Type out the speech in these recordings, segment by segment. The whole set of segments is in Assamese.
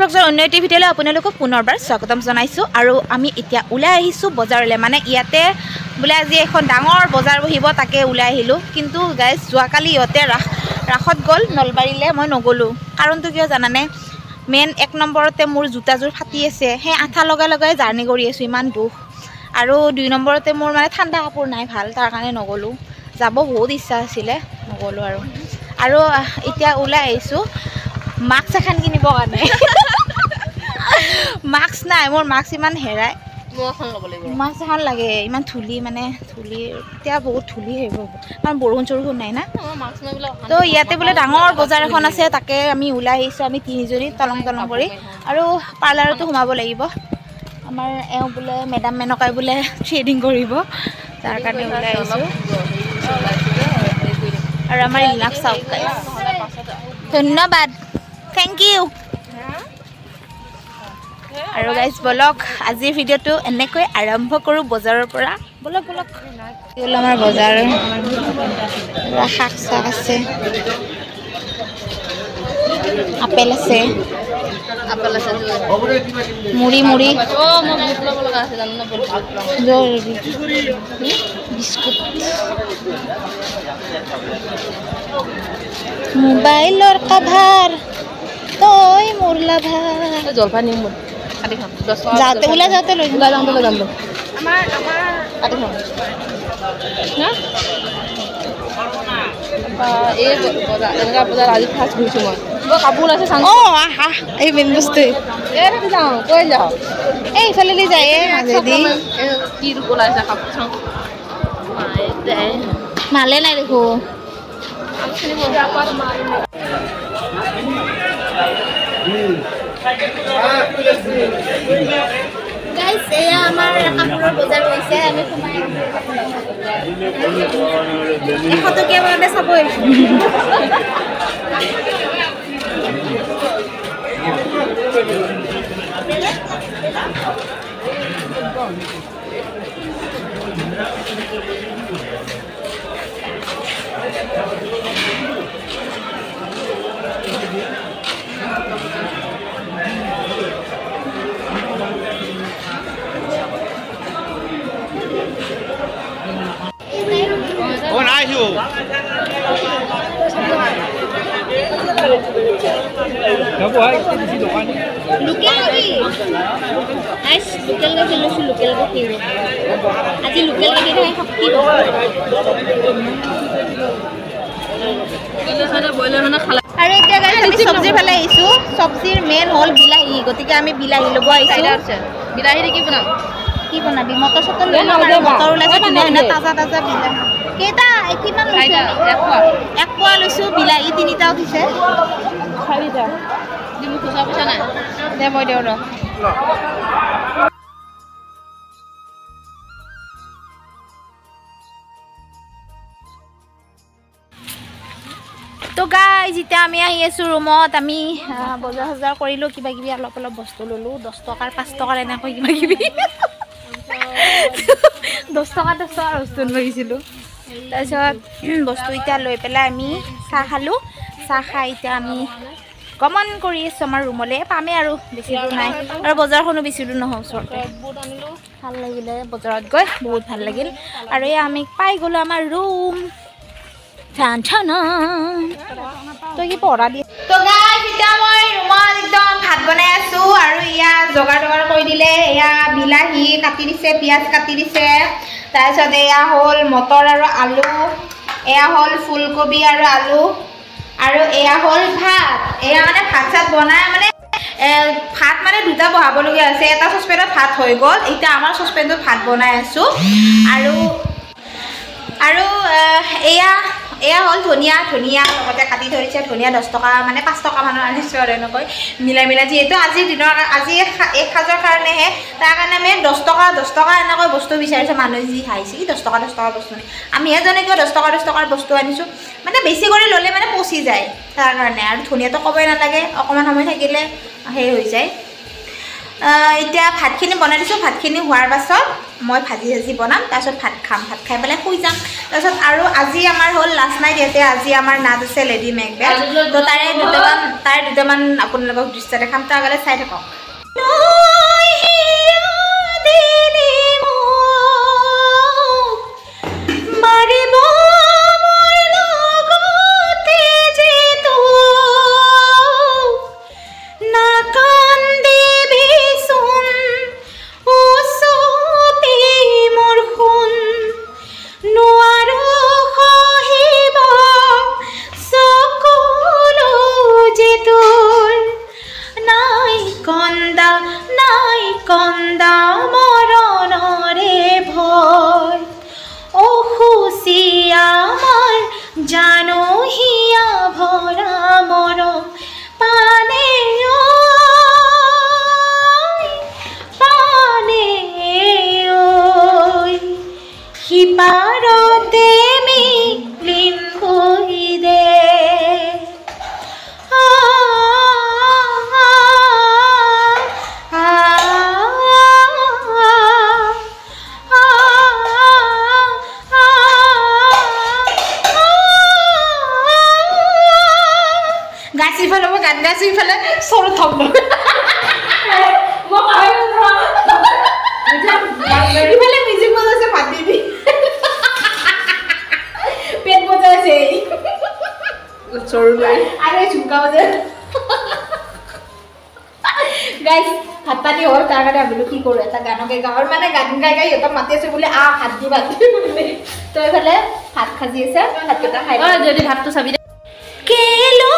ব্লগছৰ অন্য এটি ভিডিঅ'লৈ আপোনালোকক পুনৰবাৰ স্বাগতম জনাইছোঁ আৰু আমি এতিয়া ওলাই আহিছোঁ বজাৰলৈ মানে ইয়াতে বোলে আজি এখন ডাঙৰ বজাৰ বহিব তাকে ওলাই আহিলোঁ কিন্তু গাইজ যোৱাকালি ইহঁতে ৰাসত গ'ল নলবাৰীলৈ মই নগ'লোঁ কাৰণটো কিয় জানানে মেইন 1 নম্বৰতে মোৰ জোতাযোৰ ফাটি আছে সেই আঠা লগাই লগাই জাৰ্ণি কৰি আছোঁ ইমান দুখ আৰু 2 নম্বৰতে মোৰ মানে ঠাণ্ডা কাপোৰ নাই ভাল তাৰ কাৰণে নগ'লোঁ যাব বহুত ইচ্ছা আছিলে নগ'লোঁ আৰু এতিয়া ওলাই আহিছোঁ মাস্ক এখন কিনিবৰ কাৰণে মাস্ক নাই মোৰ মাস্ক ইমান হেৰাই মাস্ক এখন লাগে ইমান ধূলি মানে ধূলি এতিয়া বহুত ধূলি হৈ গ'ল কাৰণ বৰষুণ নাই না তো ইয়াতে বোলে ডাঙৰ বজাৰ এখন আছে তাকে আমি ওলাই আহিছোঁ আমি 3জনী তলং কৰি আৰু পাৰ্লাৰতো সোমাব লাগিব আমাৰ এওঁ বোলে মেডাম মেনকাই বোলে থ্ৰেডিং কৰিব তাৰ কাৰণে ওলাই আহিছোঁ আৰু আমাৰ ইলাক চাওক ধন্যবাদ থেংক ইউ আৰু গাইজ বলক আজিৰ ভিডিঅ'টো এনেকৈ আৰম্ভ কৰোঁ বজাৰৰ পৰা বলক আমাৰ বজাৰ শাক চাক আছে আপেল আছে মুড়ি বিস্কুট মোবাইলৰ কভাৰ তই মোৰ লাভাৰ জলপান নিম যাওঁতে ওলাই যাওঁতে লৈ যাম আমাৰ কাটি খাম এই এনেকুৱা বজাৰ আজি ফাৰ্ষ্ট ঘূৰিছোঁ মই কাপোৰ আছে চাওঁ আহা এই মেইন বস্তু যাওঁ কৈ যাওঁ এই ইফালেদি যায় মাজেদি কি ৰূপ ওলাইছে কাপোৰ চাওঁ মালে নাই দেখো গাইজ এয়া আমাৰ কাপোৰৰ বজাৰ হৈছে আমি সোমাই 100 টকীয়া মানে চাব আৰু এতিয়া আমি চব্জিৰ ফালে আহিছোঁ চব্জিৰ মেইন হ'ল বিলাহী গতিকে আমি বিলাহী ল'ব আহিছোঁ বিলাহী কি বনাম কি বনাবি মটৰ চটৰ লৈ ল'ম আৰু মটৰ ওলাইছে ধুনীয়া তাজা বিলাহী কেইটা কিমান লৈছে 1 পোৱা লৈছোঁ বিলাহী 3টা উঠিছে 4টা মোক খুচা পইচা নাই দে মই দিওঁ ৰ তো গাইজ এতিয়া আমি আহি আছোঁ ৰুমত আমি বজাৰ কৰিলোঁ কিবা কিবি অলপ বস্তু ল'লোঁ 10 টকাৰ 5 টকাৰ এনেকৈ কিবা কিবি 10 টকাৰ বস্তু লৈছিলোঁ তাৰপিছত বস্তু এতিয়া লৈ পেলাই আমি চাহ খালোঁ চাহ খাই এতিয়া আমি গমন কৰি আছোঁ আমাৰ ৰুমলৈ পামেই আৰু বেছি দূৰ নাই আৰু বজাৰখনো বেছি দূৰ নহয় ওচৰতে ভাল লাগিলে বজাৰত গৈ বহুত ভাল লাগিল আৰু এয়া আমি পাই গ'লোঁ আমাৰ ৰুম তই কি পঢ়া দিয়ে তো গাইজ এতিয়া মই ৰুমত একদম ভাত বনাই আছোঁ আৰু এয়া যোগাৰ কৰি দিলে এয়া বিলাহী কাটি দিছে পিঁয়াজ কাটি দিছে তাৰপিছত এয়া হ'ল মটৰ আৰু আলু এয়া হ'ল ফুলকবি আৰু আলু আৰু এয়া হ'ল ভাত এয়া মানে ভাত চাত বনাই মানে ভাত মানে 2টা বহাবলগীয়া আছে এটা চচপেনত ভাত হৈ গ'ল এতিয়া আমাৰ চচপেনটোত ভাত বনাই আছোঁ আৰু এয়া হ'ল ধনিয়া লগতে কাটি ধৰিছে ধনিয়া 10 টকা মানে 5 টকা মানৰ আনিছোঁ আৰু এনেকৈ মিলাই যিহেতু আজি এক সাজৰ কাৰণেহে তাৰ কাৰণে আমি 10 টকা এনেকৈ বস্তু বিচাৰিছোঁ মানুহে যি খাইছে 10 টকা বস্তু আমি এজনে কিয় 10 টকাৰ বস্তু আনিছোঁ মানে বেছি কৰি ল'লে মানে পচি যায় তাৰ কাৰণে আৰু ধনিয়াটো ক'বই নালাগে অকণমান সময় থাকিলে সেই হৈ যায় এতিয়া ভাতখিনি বনাই দিছোঁ ভাতখিনি হোৱাৰ পাছত মই ভাজি চাজি বনাম তাৰপিছত ভাত খাম ভাত খাই পেলাই শুই যাম তাৰপিছত আৰু আজি আমাৰ হ'ল লাষ্ট নাইট ইয়াতে আজি আমাৰ নাচ আছে লেডি মেকবেথ তো তাৰে দুটামান আপোনালোকক দৃশ্য দেখাম তাৰ আগলৈ চাই থাকক Guys, ভাত পানী হ'ল তাৰ কাৰণে আমি কি কৰো এটা গানকে গাওৰ মানে গান গাই গাই এটা মাতি আছে বুলি হাত দি বাতি বুলি তো এফালে ভাত খাজি আছে ভাতটা খাই যদি ভাতটো চাবি কেলো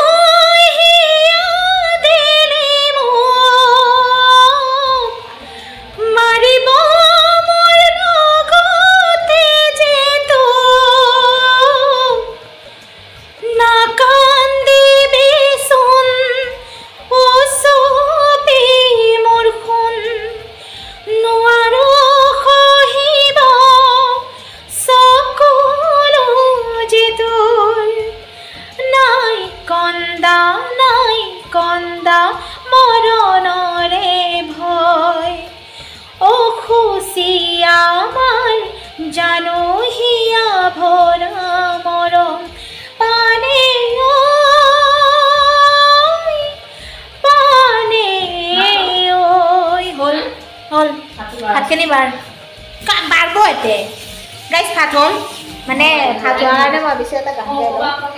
ভাতখিনি বাৰব এতে গাইজ ভাত হ'ল মানে ভাত হোৱাৰ কাৰণে মই বেছি এটা গান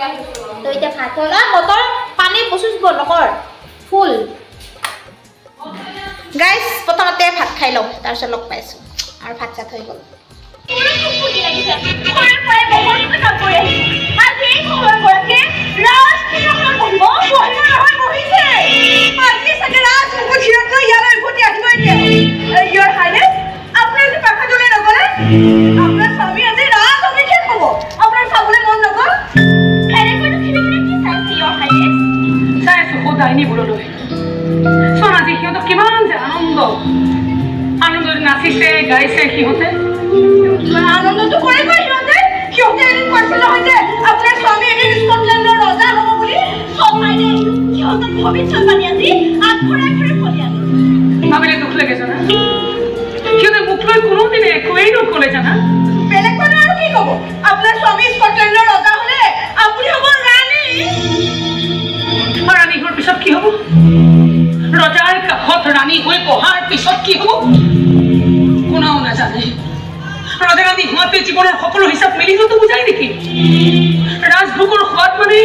গাই লওঁ তো এতিয়া ভাত হ'ল মটৰ পানী পচুব নকৰ ফুল গাইজ প্ৰথমতে ভাত খাই লওঁ তাৰপিছত লগ পাইছোঁ আৰু ভাত চাত হৈ গ'ল নাচিছে গাইছে সিহঁতে আনন্দটো কৰিব সিহঁতে এদিন কৈছিল হয়তে আপোনাৰ স্বামী এদিন স্কটলেণ্ডৰ ৰজা হ'ব বুলি সহায় সিহঁতক ভৱিষ্যত বাণী আজি আগবঢ়াই ঘূৰি ফলি আনো ভাবিলে দুখ লাগে জানা সিহঁতে মোক লৈ কোনোদিনে একোৱেই নকলে জানা বেলেগ মানুহ আৰু কি ক'ব আপোনাৰ স্বামী স্কটলেণ্ডৰ ৰজা হ'লে আপুনি হ'ব ৰাণী আৰু ৰাণী হোৱাৰ পিছত কি হ'ব ৰজাৰ কাষত ৰাণী হৈ বহাৰ পিছত কি হ'ব কোনেও নাজানে ৰজা ৰাণী হোৱাতে জীৱনৰ সকলো হিচাপ মিলি যোৱাটো বুজাই নেকি ৰাজভোগৰ সোৱাদ মানে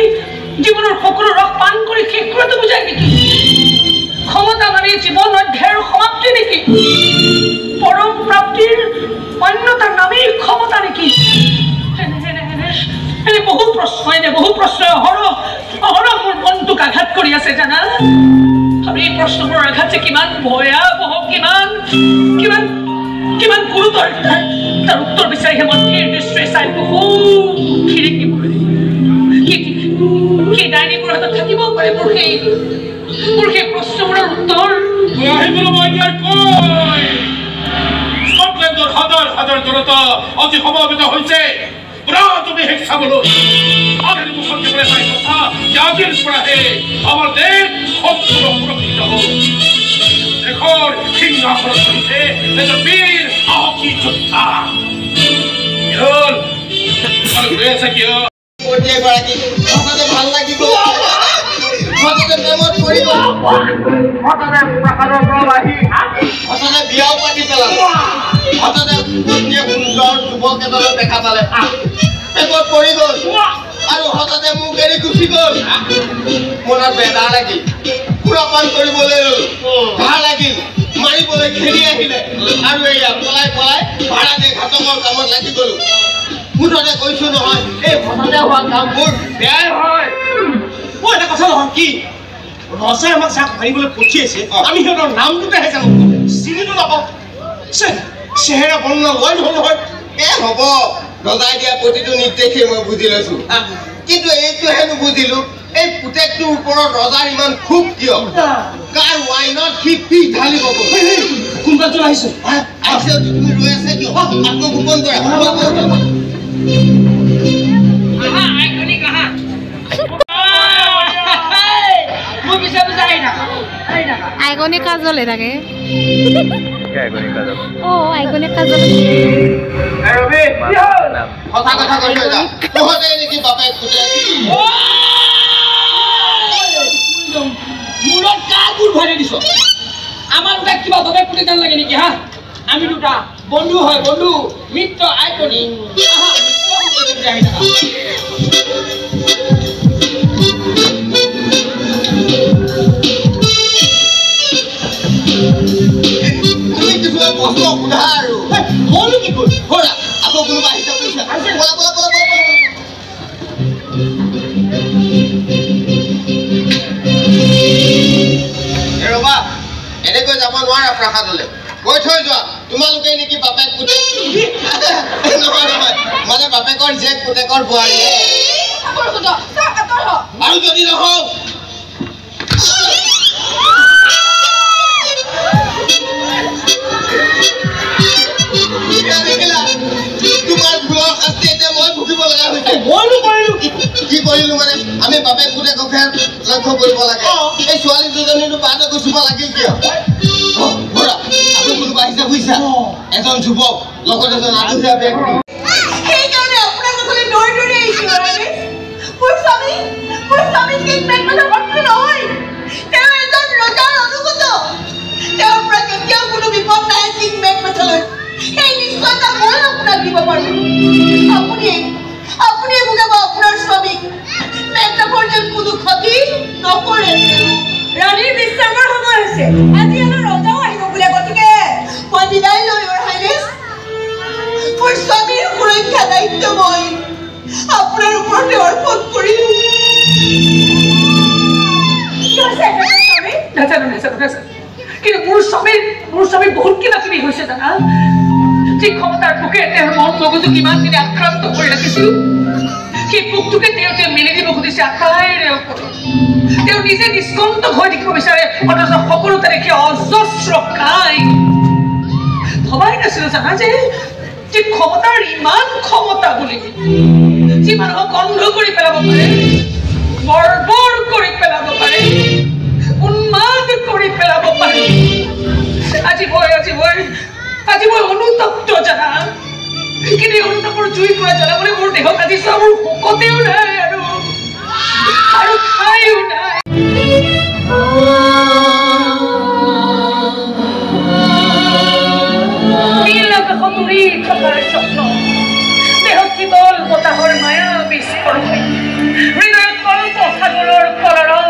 জীৱনৰ সকলো ৰস পান কৰি শেষ কৰাটো বুজাই নেকি ক্ষমতা মানে জীৱন অধ্যায়ৰ সমাপ্তি নেকি পৰম প্ৰাপ্তিৰ অন্যতাৰ নামেই ক্ষমতা নেকি এনে বহু প্ৰশ্ন অহৰহ মোৰ মনটোক আঘাত কৰি আছে জানা আৰু এই প্ৰশ্নবোৰৰ আঘাত যে কিমান ভয়াবহ কিমান গুৰুতৰ তাৰ উত্তৰ বিচাৰিহে মই নিৰ্দিষ্ট চাই বহু খিৰিকী কি ডাইনিংৰ হাতত থাকিব পাৰে মোৰ সেই প্ৰশ্নবোৰৰ উত্তৰ স্কটলেণ্ডৰ হাজাৰ জনতা অতি সমবেত হৈছে তুমি শেষ চাবলৈ আমি মুখত দিবলৈ পাই কথা যে আজিৰ পৰাহে আমাৰ দেশ সম্পূৰ্ণ সুৰক্ষিত হ'ব শেখৰ সিংহাসনত বহিছে এজন বীৰ সাহসী যোদ্ধা হ'ল গৈ আছে কিয় এগৰাকী সঁচাতে ভাল লাগিব সঁচাতে প্ৰেমত পৰিব সঁচাতে প্ৰাসাদৰ পৰা আহি সঁচাতে বিয়াও পাতি পেলাব সঁচাতে পত্নীয়ে সুন্দৰ যুৱক এজনক দেখা পালে প্ৰেমত পৰি গ'ল আৰু হঠাতে মোক এৰি গুচি গ'ল মনত বেদা লাগিল সুৰাপান কৰিবলৈ ঘাঁ লাগিল মাৰিবলৈ ঘেৰি আহিলে আৰু এয়া পলাই পলাই ভাড়া দিয়ে ঘাতকৰ কামত লাগি গ'লো মুঠতে কৈছো নহয় এই হঠাতে হোৱা কামবোৰ বেয়াই হয় মই এটা কথা নহয় কি ৰজাই আমাক যাক মাৰিবলৈ পঠিয়াইছে আমি সিহঁতৰ নামটোতেহে জানো চিনিটো নাপাওঁ চেহেৰা বৰ্ণনা লয় নহয় নহয় হ'ব ৰজাই দিয়া প্ৰতিটো নিৰ্দেশে মই বুজি লৈছো কিন্তু এইটোহে নুবুজিলো এই পুতেকটোৰ ওপৰত ৰজাৰ ইমান খুব কিয় কাৰ ৱাইনত সি পিছ ঢালিব কোনোবা জন আহিছে তুমি ৰৈ আছে কিয় আত্মগোপন কৰা আইকনিক কাজল থাকে আইকনিক কাজল কথা কথা কৈছো তহঁতে নেকি বাপেক পুতেক মূৰত কাৰ গুৰ ভৰাই দিছ আমাৰ দুটাক কিবা বাপেক পুতেক যেন লাগে নেকি হা আমি দুটা বন্ধু হয় বন্ধু মিত্ৰ আইকনি তুমি কিছুমান প্ৰশ্ন সোধা আৰু মইনো কি কৰিম ঘৰা আকৌ কোনোবা আহিছে কৈছা বলা বলা বলা বলা ৰবা এনেকৈ যাব নোৱাৰা প্ৰাসাদলৈ কৈ থৈ যোৱা তোমালোকে নেকি বাপেক পুতেক নহয় নহয় মানে বাপেকৰ জীয়েক পুতেকৰ বোৱাৰী আৰু যদি নহওঁ তোমাৰ ভুলৰ শাস্তি এতিয়া মই ভুগিব লগা হৈছে মইনো কৰিলো কি কৰিলো মানে আমি বাপেক পুতেককহে লক্ষ্য কৰিব লাগে এই ছোৱালী দুজনীনো পাতে গুচিব লাগিল কিয় আকৌ কোনোবা আহিছে বুজিছা এজন যুৱক লগত এজন আদহীয়া ব্যক্তি সেইকাৰণে আপোনাৰ কথালৈ দৌৰি দৌৰি আহিছোঁ মোৰ স্বামী কিডমেন কথা নহয় তেওঁ এজন ৰজাৰ অনুগত তেওঁৰ পৰা কেতিয়াও কোনো বিপদ নাহে কিডমেন কথালৈ এই নিশ্চয়তা মই আপোনাক দিব পাৰোঁ আপুনিয়ে বুজাব আপোনাৰ স্বামীক মেঘনাভৰ যেন কোনো ক্ষতি নকৰে ৰাণীৰ বিশ্ৰামৰ সময় হৈছে আজি আমাৰ ৰজাও আহিব বোলে গতিকে মই বিদায় লৈ ইউৰ হাইনেছ মোৰ স্বামীৰ সুৰক্ষা দায়িত্ব মই আপোনাৰ ওপৰতে অৰ্পণ কৰিলোঁ কিন্তু মোৰ স্বামী বহুত কিবা কিবি হৈছে জানা যি ক্ষমতাৰ পোকে তেওঁৰ মন মগজু কিমান দিনে আক্ৰান্ত কৰি ৰাখিছিল সেই পোকটোকে তেওঁ মেলি দিব খুজিছে আশাইৰে ওপৰত তেওঁ নিজে নিষ্কন্ত হৈ থাকিব বিচাৰে অথচ সকলোতে দেখি অজস্ৰ কাই ভবাই নাছিলো জানা যে যি ক্ষমতাৰ ইমান ক্ষমতা বুলি যি মানুহক অন্ধ কৰি পেলাব পাৰে বৰ্বৰ কৰি পেলাব পাৰে উন্মাদ কৰি পেলাব পাৰে আজি মই অনুতপ্ত জানা কিন্তু এই অনুতাপৰ জুই পৰা জ্বলাবলৈ মোৰ দেহত আজি চোৱা মোৰ শকতেও নাই আৰু ঠাইও নাই থকাৰ স্বপ্ন দেহত কেৱল বতাহৰ মায়া বিস্ফোৰণ হৃদয়ত কল্প সাগৰৰ কলৰৱ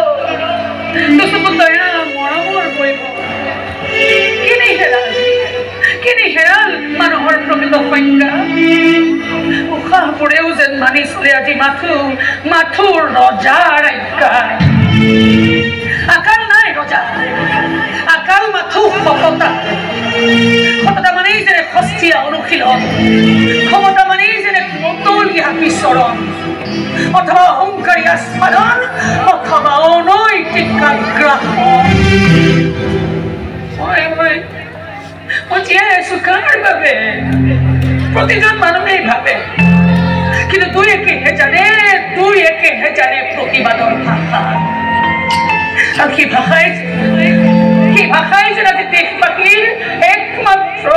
দুচকু দয়া মৰমৰ পৰিব কেনে হেৰাল মানুহৰ প্ৰকৃত সংজ্ঞা উশাহবোৰেও যেন মানি চলে আজি মাথোৰ ৰজাৰ আজ্ঞা আকাল নাই ৰজা আকাল মাথো সততা মানেই যেনে সস্তীয়া অনুশীলন ক্ষমতা মানেই যেনে মতলীয়া বিচৰণ অথবা অহংকাৰী আস্ফালন অথবা অনৈতিক আগ্ৰাসন মই জীয়াই আছো কাৰ বাবে প্ৰতিজন মানুহেই ভাবে কিন্তু দুই একেহে জানে প্ৰতিবাদৰ ভাষা আৰু সেই সেই ভাষাই যেন আজি দেশবাসীৰ একমাত্ৰ